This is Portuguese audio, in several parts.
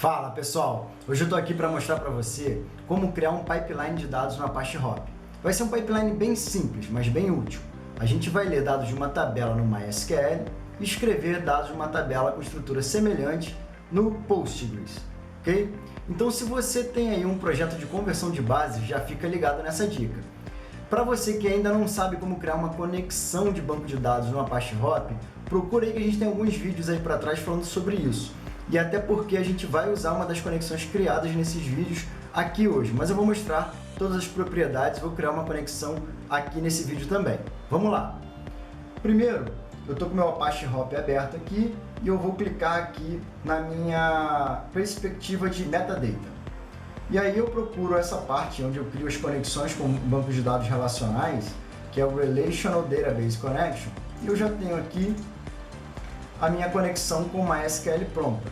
Fala pessoal, hoje eu estou aqui para mostrar para você como criar um pipeline de dados no Apache Hop. Vai ser um pipeline bem simples, mas bem útil. A gente vai ler dados de uma tabela no MySQL e escrever dados de uma tabela com estrutura semelhante no Postgres, ok? Então se você tem aí um projeto de conversão de bases, já fica ligado nessa dica. Para você que ainda não sabe como criar uma conexão de banco de dados no Apache Hop, procura aí que a gente tem alguns vídeos aí para trás falando sobre isso. E até porque a gente vai usar uma das conexões criadas nesses vídeos aqui hoje, mas eu vou mostrar todas as propriedades, vou criar uma conexão aqui nesse vídeo também. Vamos lá! Primeiro, eu estou com o meu Apache Hop aberto aqui e eu vou clicar aqui na minha perspectiva de metadata. E aí eu procuro essa parte onde eu crio as conexões com bancos de dados relacionais, que é o Relational Database Connection, e eu já tenho aqui a minha conexão com o MySQL pronta.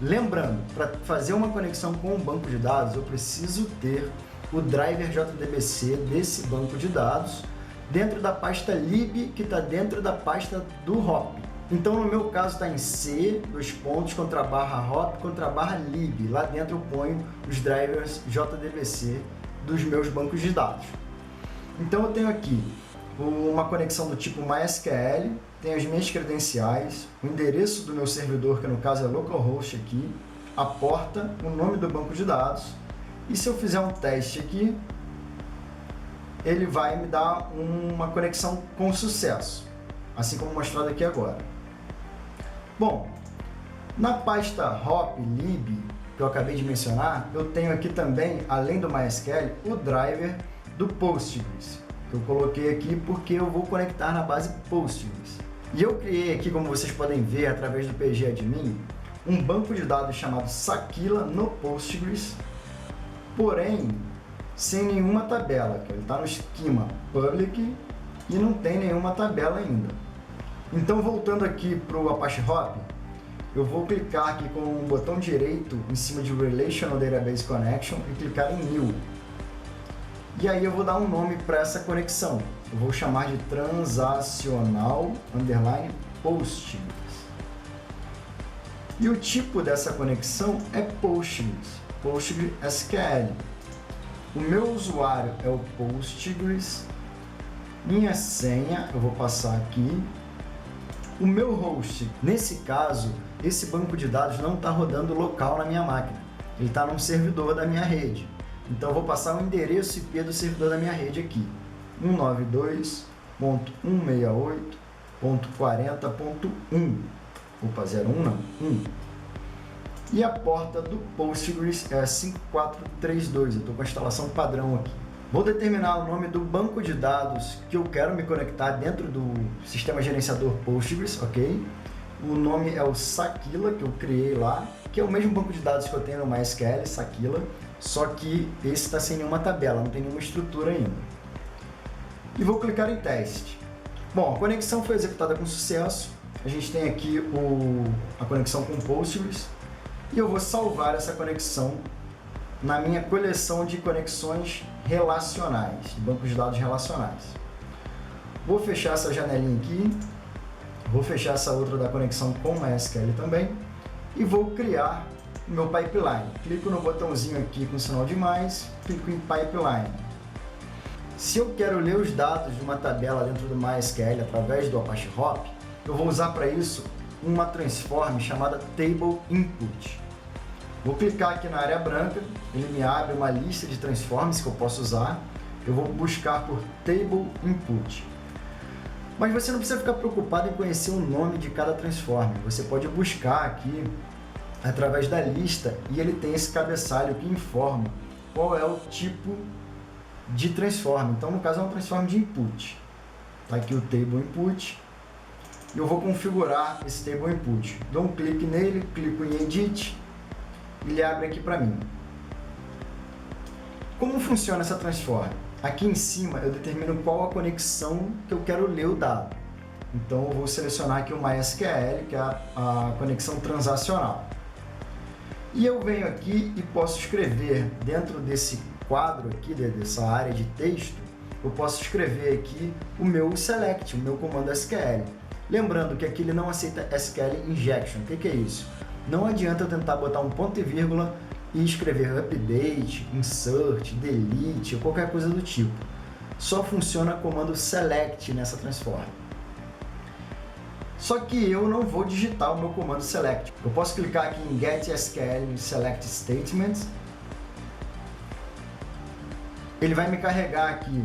Lembrando, para fazer uma conexão com um banco de dados, eu preciso ter o driver JDBC desse banco de dados dentro da pasta lib, que está dentro da pasta do hop. Então, no meu caso, está em C, /hop/lib. Lá dentro eu ponho os drivers JDBC dos meus bancos de dados. Então, eu tenho aqui uma conexão do tipo MySQL, tem as minhas credenciais, o endereço do meu servidor, que no caso é localhost aqui, a porta, o nome do banco de dados, e se eu fizer um teste aqui, ele vai me dar uma conexão com sucesso, assim como mostrado aqui agora. Bom, na pasta hop lib, que eu acabei de mencionar, eu tenho aqui também, além do MySQL, o driver do Postgres. Eu coloquei aqui porque eu vou conectar na base Postgres. E eu criei aqui, como vocês podem ver, através do pgadmin, um banco de dados chamado Sakila no Postgres, porém, sem nenhuma tabela, que ele está no esquema public e não tem nenhuma tabela ainda. Então, voltando aqui para o Apache Hop, eu vou clicar aqui com o botão direito em cima de Relational Database Connection e clicar em New. E aí eu vou dar um nome para essa conexão. Eu vou chamar de transacional_postgres. E o tipo dessa conexão é Postgres, PostgreSQL. O meu usuário é o Postgres. Minha senha eu vou passar aqui. O meu host, nesse caso, esse banco de dados não está rodando local na minha máquina. Ele está num servidor da minha rede. Então, eu vou passar o endereço IP do servidor da minha rede aqui, 192.168.40.1. Opa, 01 não, 1. E a porta do Postgres é 5432, eu estou com a instalação padrão aqui. Vou determinar o nome do banco de dados que eu quero me conectar dentro do sistema gerenciador Postgres, ok? O nome é o Sakila, que eu criei lá, que é o mesmo banco de dados que eu tenho no MySQL, Sakila, só que esse está sem nenhuma tabela, não tem nenhuma estrutura ainda. E vou clicar em teste. Bom, a conexão foi executada com sucesso. A gente tem aqui a conexão com o Postgres. E eu vou salvar essa conexão na minha coleção de conexões relacionais, de bancos de dados relacionais. Vou fechar essa janelinha aqui. Vou fechar essa outra da conexão com o MySQL também. E vou criar o meu pipeline. Clico no botãozinho aqui com o sinal de mais, clico em pipeline. Se eu quero ler os dados de uma tabela dentro do MySQL através do Apache Hop, eu vou usar para isso uma transform chamada Table Input. Vou clicar aqui na área branca, ele me abre uma lista de transforms que eu posso usar. Eu vou buscar por Table Input. Mas você não precisa ficar preocupado em conhecer o nome de cada transform. Você pode buscar aqui através da lista e ele tem esse cabeçalho que informa qual é o tipo de transform. Então, no caso, é um transform de input. Está aqui o Table Input. E eu vou configurar esse Table Input. Dou um clique nele, clico em Edit e ele abre aqui para mim. Como funciona essa transform? Aqui em cima eu determino qual a conexão que eu quero ler o dado. Então, eu vou selecionar aqui o MySQL, que é a conexão transacional. E eu venho aqui e posso escrever dentro desse quadro aqui, dessa área de texto, eu posso escrever aqui o meu select, o meu comando SQL. Lembrando que aqui ele não aceita SQL injection. O que é isso? Não adianta eu tentar botar um ponto e vírgula e escrever update, insert, delete ou qualquer coisa do tipo. Só funciona o comando select nessa transform. Só que eu não vou digitar o meu comando select. Eu posso clicar aqui em get SQL select statements. Ele vai me carregar aqui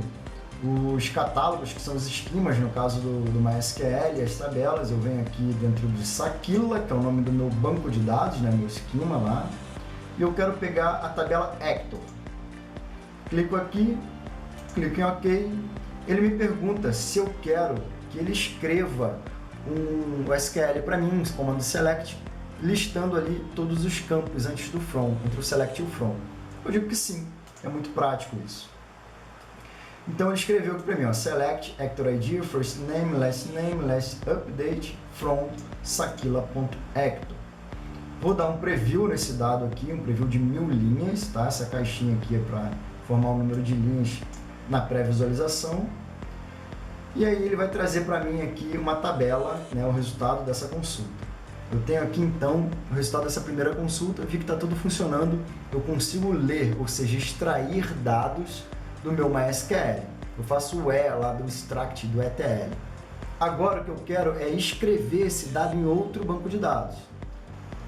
os catálogos, que são os esquemas, no caso do MySQL, as tabelas. Eu venho aqui dentro do Sakila, que é o nome do meu banco de dados, né, meu esquema lá. E eu quero pegar a tabela Hector. Clico aqui, clico em OK. Ele me pergunta se eu quero que ele escreva um SQL para mim, um comando select, listando ali todos os campos antes do from, entre o select e o from. Eu digo que sim, é muito prático isso. Então ele escreveu aqui para mim, ó, select Hector ID, first name, last update from sakila.hector. Vou dar um preview nesse dado aqui, um preview de 1000 linhas, tá? Essa caixinha aqui é para formar o número de linhas na pré-visualização. E aí ele vai trazer para mim aqui uma tabela, né, o resultado dessa consulta. Eu tenho aqui então o resultado dessa primeira consulta, vi que está tudo funcionando, eu consigo ler, ou seja, extrair dados do meu MySQL. Eu faço o E lá do extract do ETL. Agora o que eu quero é escrever esse dado em outro banco de dados.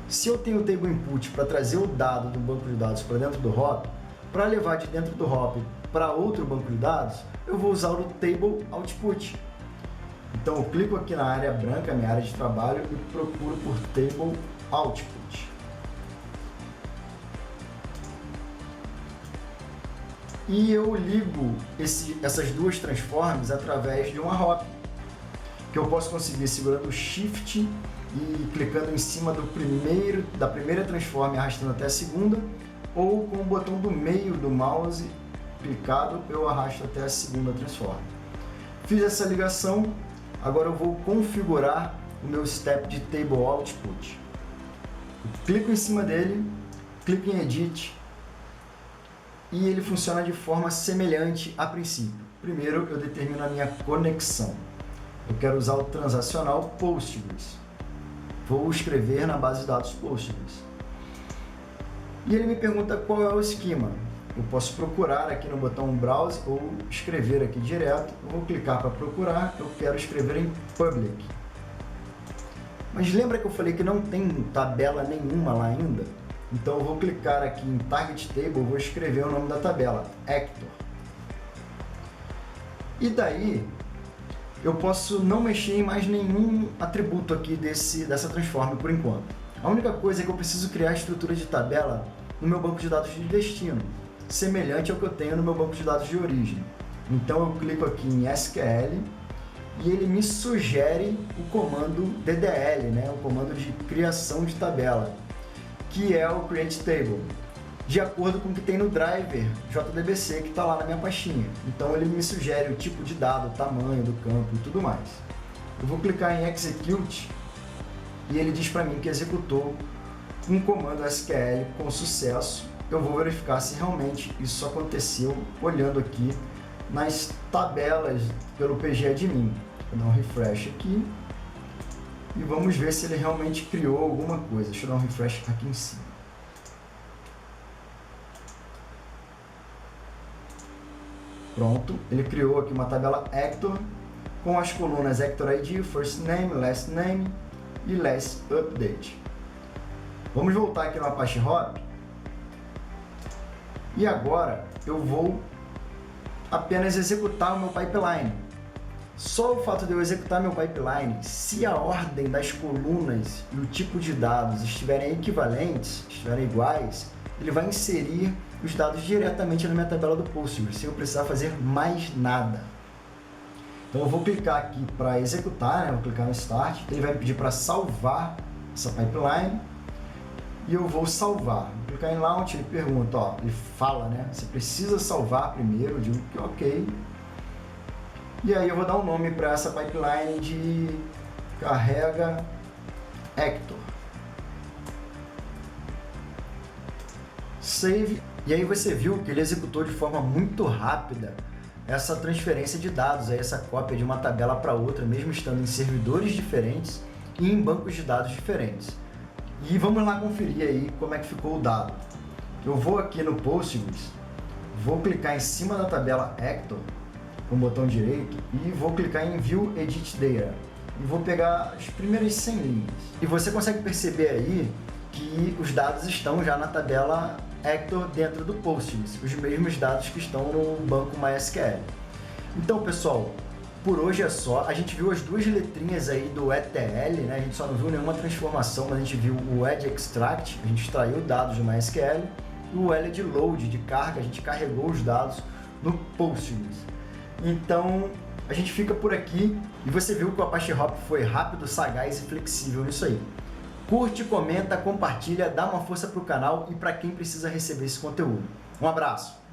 Se eu tenho o table input para trazer o dado do banco de dados para dentro do hop, para levar de dentro do hop para outro banco de dados, eu vou usar o table output. Então eu clico aqui na área branca, minha área de trabalho, e procuro por table output. E eu ligo essas duas transforms através de uma hop, que eu posso conseguir segurando o Shift e clicando em cima da primeira transform e arrastando até a segunda, ou com o botão do meio do mouse clicado, eu arrasto até a segunda transform. Fiz essa ligação, agora eu vou configurar o meu step de table output. Eu clico em cima dele, clico em edit, e ele funciona de forma semelhante a princípio. Primeiro eu determino a minha conexão. Eu quero usar o transacional Postgres. Vou escrever na base de dados Postgres. E ele me pergunta qual é o esquema. Eu posso procurar aqui no botão Browse ou escrever aqui direto. Eu vou clicar para procurar, eu quero escrever em Public. Mas lembra que eu falei que não tem tabela nenhuma lá ainda? Então eu vou clicar aqui em Target Table, vou escrever o nome da tabela, Hector. E daí eu posso não mexer em mais nenhum atributo aqui dessa transform por enquanto. A única coisa é que eu preciso criar a estrutura de tabela no meu banco de dados de destino, semelhante ao que eu tenho no meu banco de dados de origem. Então eu clico aqui em SQL e ele me sugere o comando DDL, né? O comando de criação de tabela, que é o Create Table, de acordo com o que tem no driver JDBC que está lá na minha pastinha. Então ele me sugere o tipo de dado, o tamanho do campo e tudo mais. Eu vou clicar em Execute e ele diz para mim que executou um comando SQL com sucesso. Eu vou verificar se realmente isso aconteceu olhando aqui nas tabelas pelo pgadmin. Vou dar um refresh aqui e vamos ver se ele realmente criou alguma coisa. Deixa eu dar um refresh aqui em cima. Pronto, ele criou aqui uma tabela Hector com as colunas Hector ID, First Name, Last Name e Last Update. Vamos voltar aqui no Apache Hop. E agora eu vou apenas executar o meu pipeline. Só o fato de eu executar meu pipeline, se a ordem das colunas e o tipo de dados estiverem equivalentes, estiverem iguais, ele vai inserir os dados diretamente na minha tabela do Postgres, sem eu precisar fazer mais nada. Então eu vou clicar aqui para executar, né? Vou clicar no Start, ele vai me pedir para salvar essa pipeline, e eu vou salvar. Vou clicar em Launch, ele pergunta, ó, ele fala, né? Você precisa salvar primeiro, eu digo que ok. E aí eu vou dar um nome para essa pipeline de carrega Hector. Save. E aí você viu que ele executou de forma muito rápida essa transferência de dados, aí essa cópia de uma tabela para outra, mesmo estando em servidores diferentes e em bancos de dados diferentes. E vamos lá conferir aí como é que ficou o dado. Eu vou aqui no Postgres, vou clicar em cima da tabela Hector, com o botão direito, e vou clicar em View Edit Data. E vou pegar as primeiras 100 linhas. E você consegue perceber aí que os dados estão já na tabela Hector dentro do Postgres, os mesmos dados que estão no banco MySQL. Então, pessoal, por hoje é só. A gente viu as duas letrinhas aí do ETL, né? A gente só não viu nenhuma transformação, mas a gente viu o Edge Extract, a gente extraiu dados do MySQL, e o L de Load, de carga, a gente carregou os dados no Postgres. Então, a gente fica por aqui e você viu que o Apache Hop foi rápido, sagaz e flexível nisso aí. Curte, comenta, compartilha, dá uma força para o canal e para quem precisa receber esse conteúdo. Um abraço!